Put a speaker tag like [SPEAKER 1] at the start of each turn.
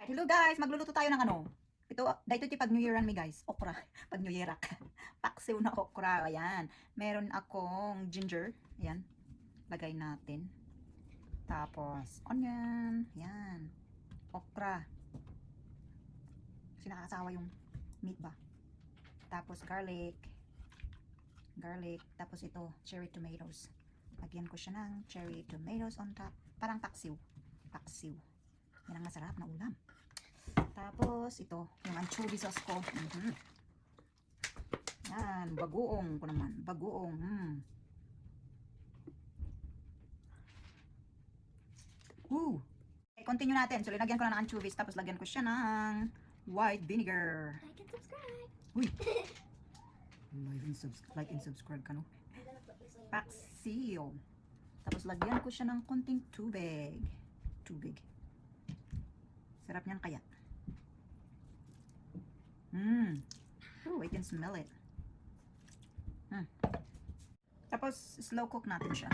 [SPEAKER 1] Hello guys, magluluto tayo ng ano. Dito pag New Year mi guys, okra. Pag New Year paksiw na okra. Ayan. Meron akong ginger. Ayan. Lagay natin. Tapos onion. Ayan. Okra. Kasi nakakasawa yung meat ba. Tapos garlic. Tapos ito, cherry tomatoes. Lagyan ko siya ng cherry tomatoes on top. Parang paksiw. Yan ang masarap na ulam. Tapos, ito, yung anchovy sauce ko. Yan, bagoong ko naman. Bagoong. Woo! Okay, continue natin. So, lagyan ko na ng anchovies. Tapos, lagyan ko siya ng white vinegar.
[SPEAKER 2] Like and subscribe.
[SPEAKER 1] Uy! Like and subscribe ka, no? Paksiw. Tapos, lagyan ko siya ng konting tubig. Sarap niyan kaya. Oh, I can smell it. Tapos, slow cook natin siya.